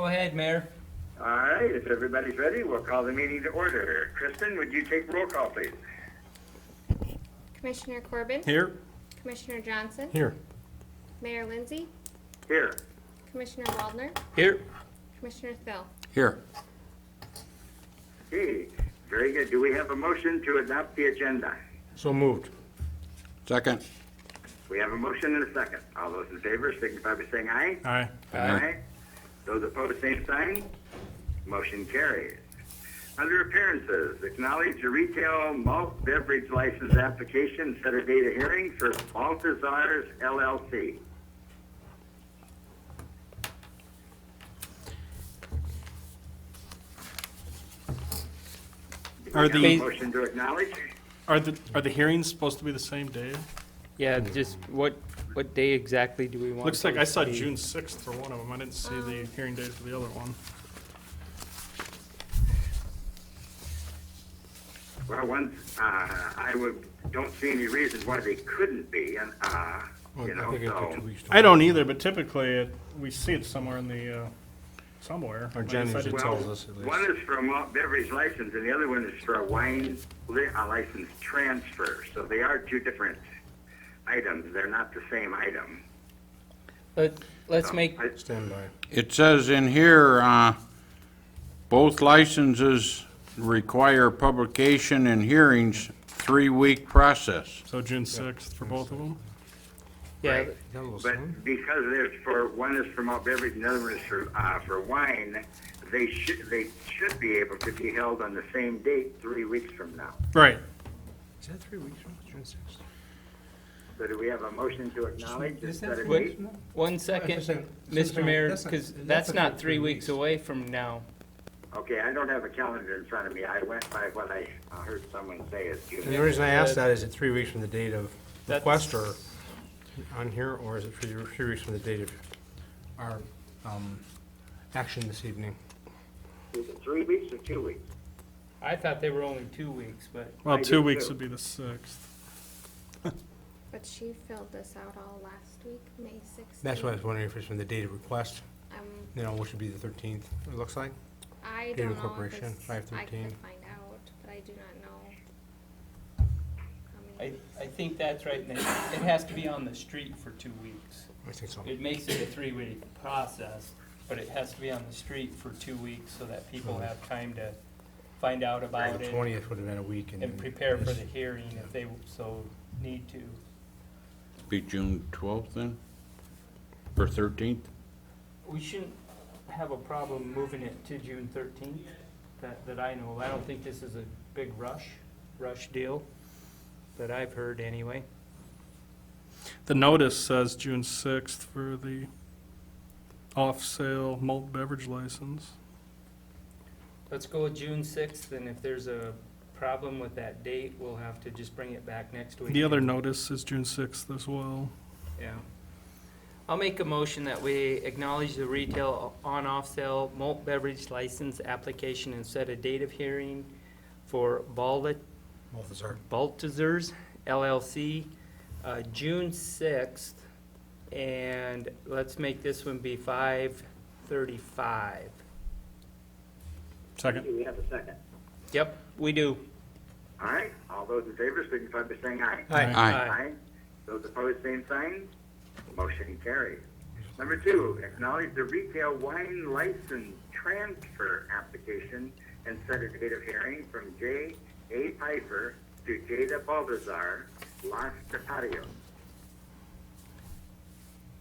ahead, Mayor. All right, if everybody's ready, we'll call the meeting to order. Kristen, would you take roll call, please? Commissioner Corbin? Here. Commissioner Johnson? Here. Mayor Lindsay? Here. Commissioner Waldner? Here. Commissioner Thill? Here. Okay, very good. Do we have a motion to adopt the agenda? So moved. Second. We have a motion and a second. All those in favor signify by saying aye. Aye. Aye. Those opposed, same sign. Motion carries. Under appearances, acknowledge the retail malt beverage license application, set a date of hearing for Balthazar's LLC. Do we Are have a the- motion to acknowledge? Are the hearings supposed to be the same day? Yeah, just what day exactly do we want? Looks like I those saw to be? June 6th for one of them. I didn't see the hearing date for the other one. Well, don't see any reasons why they couldn't be, and, so. I don't either, but typically we see it somewhere in the, somewhere. Our Jen usually Well, tells us at least. one is for a malt beverage license, and the other one is for a wine license transfer. So they are two different items. They're not the same item. Let's make, Stand by. It says in here, both licenses require publication and hearings, 3-week process. So June 6th for both of them? yeah, Right. Got a little But soon. because one is for malt beverage and the other one is for wine, they should be able to be held on the same date 3 weeks from now. Right. Is that 3 weeks from June 6th? So do we have a motion to acknowledge and set a What- date? 1 second, Mr. Mayor, because that's not 3 weeks away from now. Okay, I don't have a calendar in front of me. I went by what I heard someone say is June. And the reason I asked that, is it 3 weeks from the date of That's- request or on here, or is it 3 weeks from the date of our action this evening? Is it 3 weeks or 2 weeks? I thought they were only 2 weeks, but Well, I 2 did weeks too. would be the 6th. But she filled this out all last week, May 16th. That's why I was wondering if it's from the date of request, Um, which would be the 13th, it looks like. I Date don't of know incorporation, if it's, I could 5/13. find out, but I do not know. how many I think that's right. And it has to be on the street for 2 weeks. I think so. It makes it a 3-week process, but it has to be on the street for 2 weeks so that people have time to find out about The it 20th would have been a week. and prepare for the hearing if they so need to. Be June 12th then? Or 13th? We shouldn't have a problem moving it to June 13th, that I know. I don't think this is a big rush deal, that I've heard anyway. The notice says June 6th for the off-sale malt beverage license. Let's go with June 6th, and if there's a problem with that date, we'll have to just bring it back next week. The other notice is June 6th as well. Yeah. I'll make a motion that we acknowledge the retail on-off sale malt beverage license application and set a date of hearing for Balthazar's LLC, June 6th, and let's make this one be 5:35. Second. Do we have a second? Yep, we do. All right, all those in favor signify by saying aye. Aye. Aye. Those opposed, same sign. Motion carries. Number 2, acknowledge the retail wine license transfer application and set a date of hearing from J. A. Piper to Jada Balthazar, Las Patios.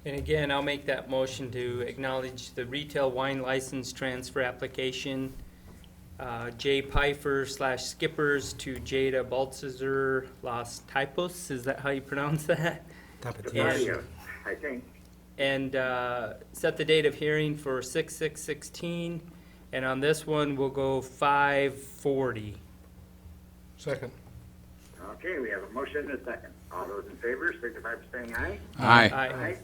And again, I'll make that motion to acknowledge the retail wine license transfer application, J. Pfeiffer / Skippers to Jada Baltzar Los Typos, is that how you pronounce that? Patios, I think. And set the date of hearing for 6/6/16, and on this one, we'll go 5:40. Second. Okay, we have a motion and a second. All those in favor signify by saying aye. Aye. Aye.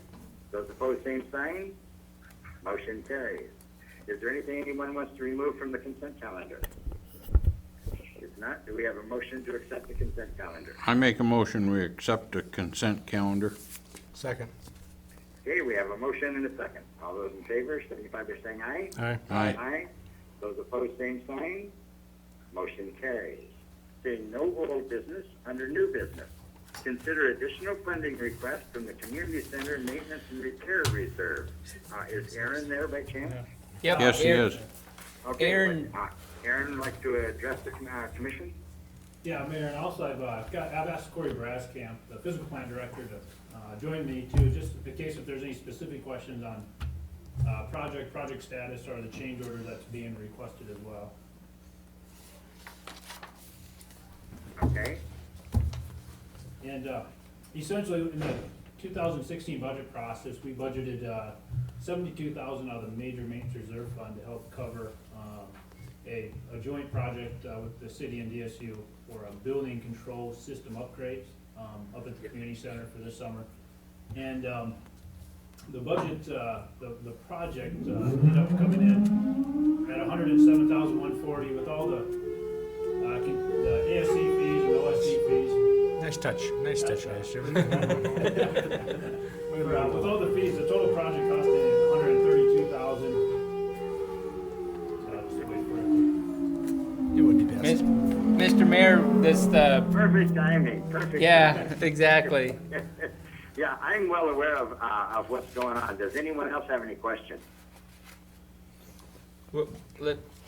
Those opposed, same sign. Motion carries. Is there anything anyone wants to remove from the consent calendar? If not, do we have a motion to accept the consent calendar? I make a motion we accept the consent calendar. Second. Okay, we have a motion and a second. All those in favor, signify by saying aye. Aye. Aye. Aye. Those opposed, same sign. Motion carries. Seeing no old business, under new business, consider additional funding request from the Community Center Maintenance and Repair Reserve. Is Aaron there by chance? Yep. Yes, he Aaron- is. Okay, Aaron- Aaron would like to address the commission? Yeah, Mayor, and also I've asked Corey Braskamp, the physical plant director, to join me too, just in case if there's any specific questions on project status or the change order that's being requested as well. Okay, And essentially, in the 2016 budget process, we budgeted $72,000 out of the major maintenance reserve fund to help cover a joint project with the city and DSU for a building control system upgrades up at the community center for this summer. And the budget, the project ended up coming in at $107,140 with all the ASC fees and OSC fees. Nice touch, I assume. With all the fees, the total project costing $132,000. It would be best. Mr. Mayor, this, perfect timing, perfect. yeah, timing. exactly. Yeah, I'm well aware of what's going on. Does anyone else have any questions?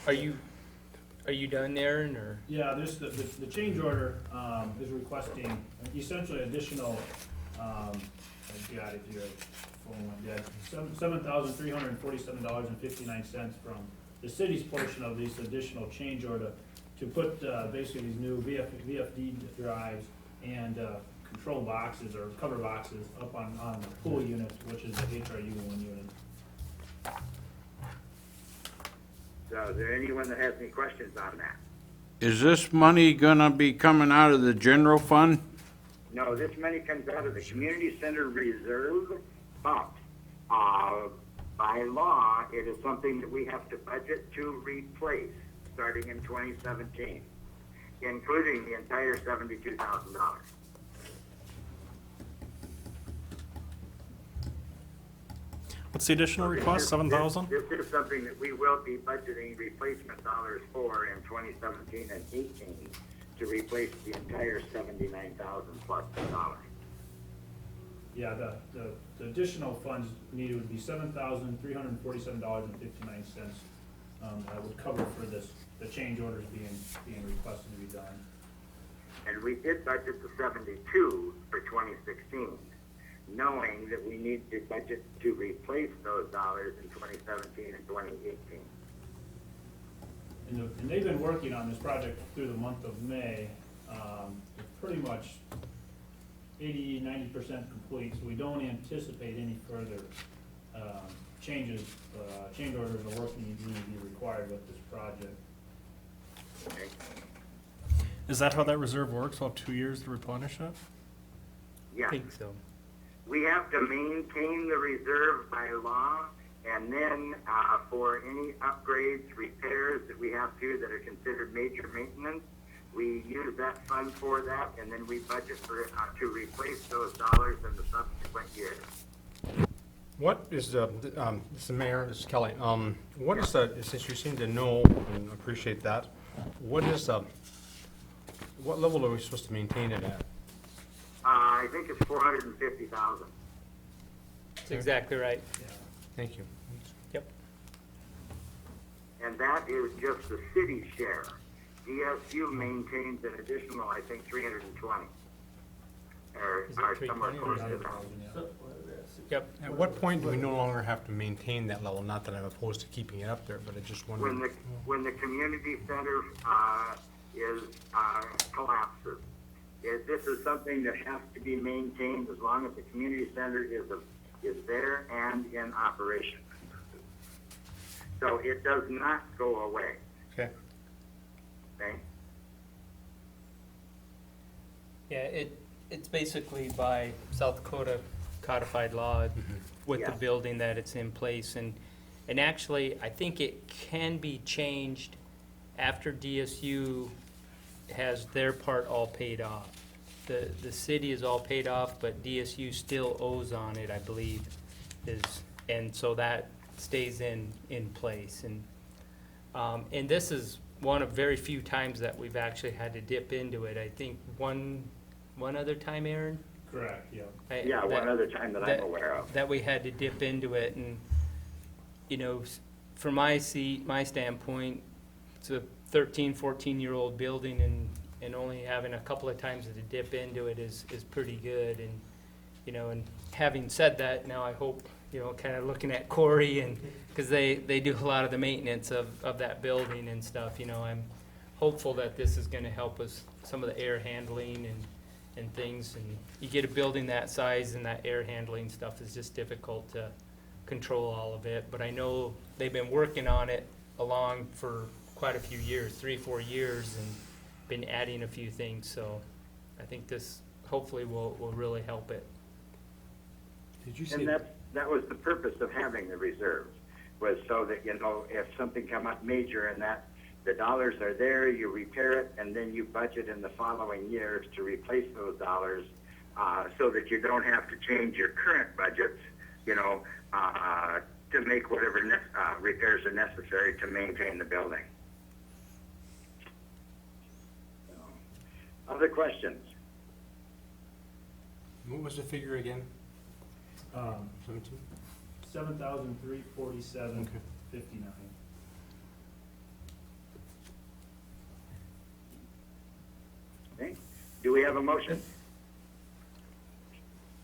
Are you done, Aaron, or? Yeah, there's the change order is requesting essentially additional, I've got it here, phone went dead, $7,347.59 from the city's portion of this additional change order to put basically these new VFD drives and control boxes or cover boxes up on the pool unit, which is the HRU1 unit. So is there anyone that has any questions on that? Is this money gonna be coming out of the general fund? No, this money comes out of the community center reserve, but by law, it is something that we have to budget to replace starting in 2017, including the entire $72,000. What's the additional request, 7,000? This is something that we will be budgeting replacement dollars for in 2017 and 18 to replace the entire $79,000 plus dollars. Yeah, the additional funds needed would be $7,347.59. That would cover for this, the change orders being requested to be done. And we did budget the 72 for 2016, knowing that we need to budget to replace those dollars in 2017 and 2018. And they've been working on this project through the month of May. It's pretty much 80–90% complete, so we don't anticipate any further changes, change orders or work need to be required with this project. Okay? Is that how that reserve works? We'll have 2 years to replenish it? I Yeah, think so. we have to maintain the reserve by law, and then for any upgrades, repairs that we have to that are considered major maintenance, we use that fund for that, and then we budget for to replace those dollars in the subsequent years. What is the, Mr. Mayor, this is Kelly, what is the, since you seem to know and appreciate that, what is, what level are we supposed to maintain it at? I think it's 450,000. That's exactly right. Thank you. Yep. And that is just the city share. DSU maintains an additional, I think, 320. Or Is it somewhere 320 or close to 300,000, that. yeah. Yep. At what point do we no longer have to maintain that level? Not that I'm opposed to keeping it up there, but I just When wonder. the community center collapses. This is something that has to be maintained as long as the community center is there and in operation. So it does not go away. Okay. Okay? Yeah, it's basically by South Dakota codified law with the Yeah. building that it's in place. And actually, I think it can be changed after DSU has their part all paid off. The city is all paid off, but DSU still owes on it, I believe. and so that stays in place. And this is one of very few times that we've actually had to dip into it. I think one other time, Aaron? Correct, yeah. Yeah, one other time that I'm aware of. That we had to dip into it, and, you know, from my standpoint, it's a 13, 14-year-old building, and only having a couple of times to dip into it is pretty good. And, you know, and having said that, now I hope, you know, kind of looking at Corey, and, because they do a lot of the maintenance of that building and stuff, you know, I'm hopeful that this is gonna help us, some of the air handling and things. And you get a building that size, and that air handling stuff is just difficult to control all of it. But I know they've been working on it along for quite a few years, 3-4 years, and been adding a few things. So I think this hopefully will really help it. Did you And that was the purpose of having the reserves, was so that, you know, if something come up major and that the dollars are there, you repair it, and then you budget in the following years to replace those dollars, so that you don't have to change your current budgets, you know, to make whatever repairs are necessary to maintain the building. So, other questions? What was the figure again? 17? 7,347.59. Okay. Okay. Do we have a motion?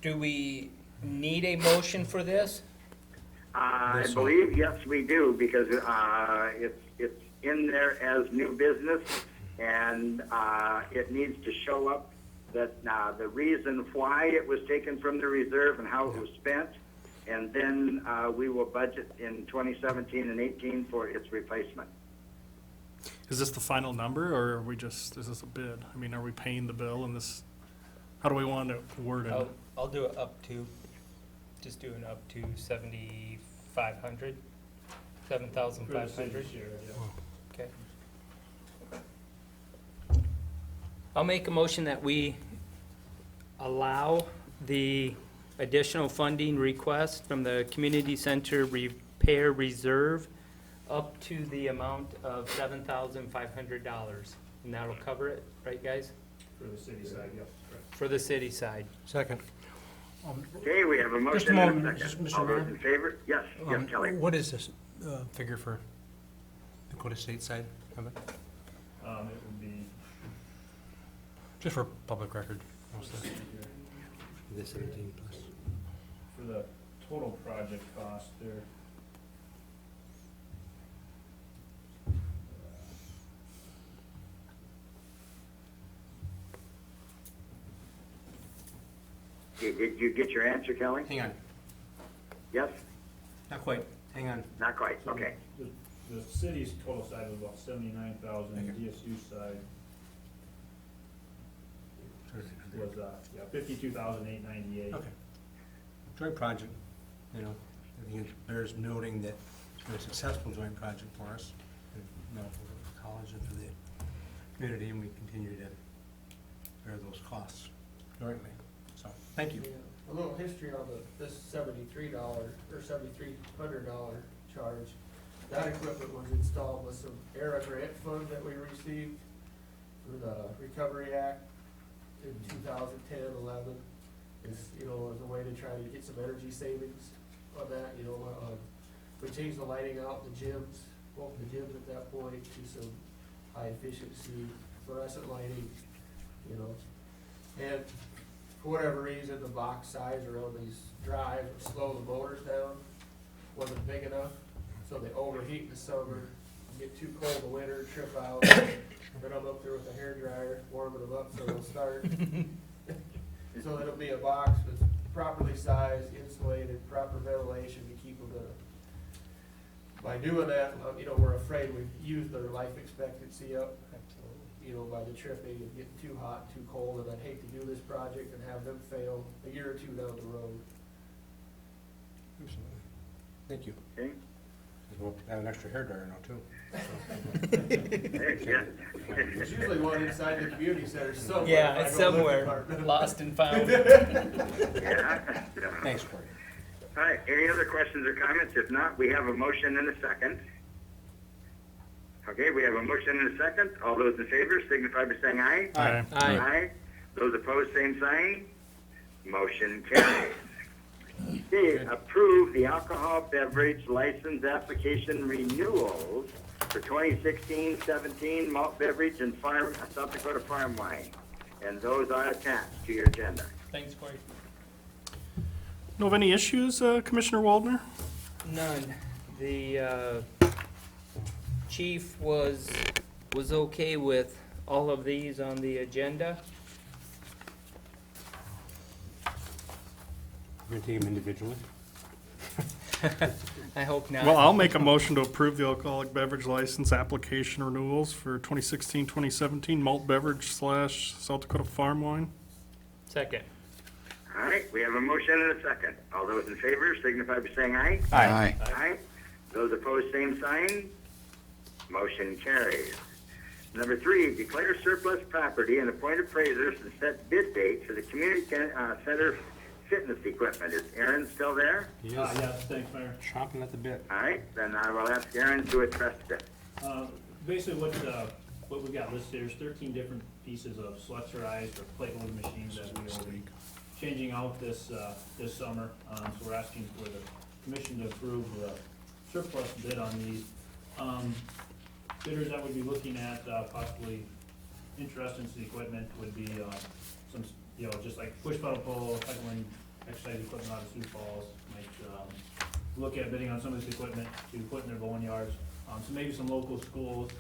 Do we need a motion for this? I believe, yes, we do, because it's in there as new business, and it needs to show up that the reason why it was taken from the reserve and how it was spent, and then we will budget in 2017 and 18 for its replacement. Is this the final number, or are we just, is this a bid? I mean, are we paying the bill in this, how do we want to word it? I'll do it up to, just doing up to 7,500, 7,500. Okay. I'll make a motion that we allow the additional funding request from the Community Center Repair Reserve up to the amount of $7,500. And that'll cover it, right, guys? For the city side, yep, correct. For the city side. Second. Okay, we have a motion Just a and moment, a second. Mr. All those Mayor. in favor? Yes, yes, Kelly. What is this figure for Dakota State side of it? It would be, Just for public record. Mostly. The 17 plus. for the total project cost there. Did you get your answer, Kelly? Hang on, Yes? not quite. Hang on. Not quite, okay. The city's total side was about 79,000, the DSU side was, 52,898. Okay. Joint project, you know, I think it bears noting that it's been a successful joint project for us, you know, for the college and for the community, and we continue to bear those costs jointly. So, thank you. A little history on this $73 or $7,300 charge. That equipment was installed with some ERA grant fund that we received through the Recovery Act in 2010, 11. It's, you know, as a way to try to get some energy savings on that, you know. We changed the lighting out in the gyms, both the gyms at that point, to some high efficiency fluorescent lighting, you know. And for whatever reason, the box size around these drives would slow the motors down, wasn't big enough, so they overheat in the summer, get too cold in the winter, trip out. Then I'm up there with a hairdryer, warming them up so they'll start. So it'll be a box that's properly sized, insulated, proper ventilation to keep them in a. By doing that, you know, we're afraid we've used their life expectancy up, you know, by the tripping and getting too hot, too cold, and I'd hate to do this project and have them fail a year or two down the road. Absolutely. Thank you. Okay. We'll add an extra hairdryer now, too. Yeah. There's usually one inside the community center somewhere. Yeah, if I it's go to the somewhere, department. lost and found. Yeah. Thanks, Corey. All right, any other questions or comments? If not, we have a motion and a second. Okay, we have a motion and a second. All those in favor signify by saying aye. Aye. Aye. Those opposed, same sign. Motion carries. Okay, approve the alcohol beverage license application renewals for 2016-17 malt beverage and farm, South Dakota farm wine. And those are attached to your agenda. Thanks, Corey. Know of any issues, Commissioner Waldner? None. The chief was okay with all of these on the agenda. We're gonna take them individually. I hope not. Well, I'll make a motion to approve the alcoholic beverage license application renewals for 2016-2017 malt beverage / South Dakota farm wine. Second. All right, we have a motion and a second. All those in favor signify by saying aye. Aye. Aye. Those opposed, same sign. Motion carries. Number 3, declare surplus property and appoint appraisers and set bid date for the community center fitness equipment. Is Aaron still there? He is Yes, thanks, Mayor. chomping at the bit. All right, then I will ask Aaron to address this. Basically, what we got listed here is 13 different pieces of Schletzerized or plate loading machines that we will be changing out this summer. So we're asking for the commission to approve the surplus bid on these. Bidders that would be looking at possibly interested in the equipment would be some, just like push pedal pull, cycling, exercise equipment out of Sioux Falls. Might look at bidding on some of this equipment to put in their bowling yards. So maybe some local schools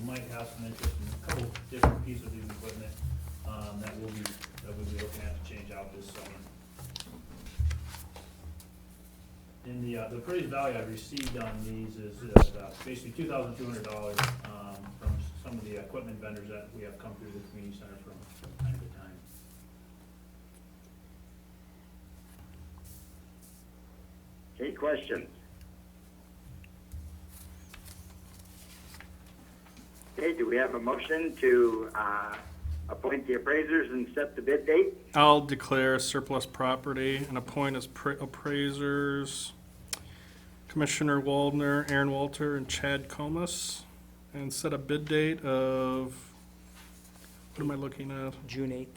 might have some interest in a couple different pieces of these equipment that we'll be looking at to change out this summer. And the appraised value I've received on these is basically $2,200 from some of the equipment vendors that we have come through the community center from time to time. Any questions? Okay, do we have a motion to appoint the appraisers and set the bid date? I'll declare surplus property and appoint as appraisers Commissioner Waldner, Aaron Walter, and Chad Comas, and set a bid date of, what am I looking at? June 8th.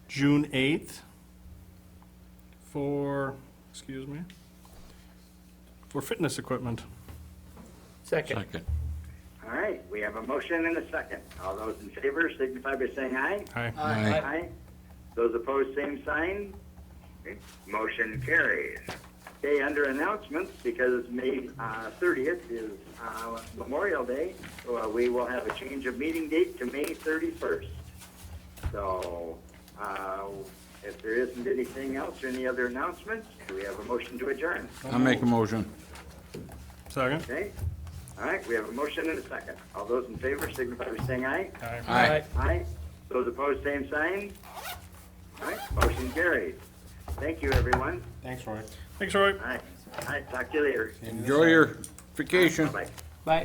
June 8th for fitness equipment. Second. Second. All right, we have a motion and a second. All those in favor signify by saying aye. Aye. Aye. Those opposed, same sign. Okay, motion carries. Okay, under announcements, because May 30th is Memorial Day, we will have a change of meeting date to May 31st. So, if there isn't anything else or any other announcements, do we have a motion to adjourn? I'll make a motion. Second? Okay? All right, we have a motion and a second. All those in favor signify by saying aye. Aye. Aye. Aye. Those opposed, same sign. All right, motion carries. Thank you, everyone. Thanks, Roy. Thanks, Roy. All right, talk to you later. Enjoy your vacation. Bye-bye. Bye.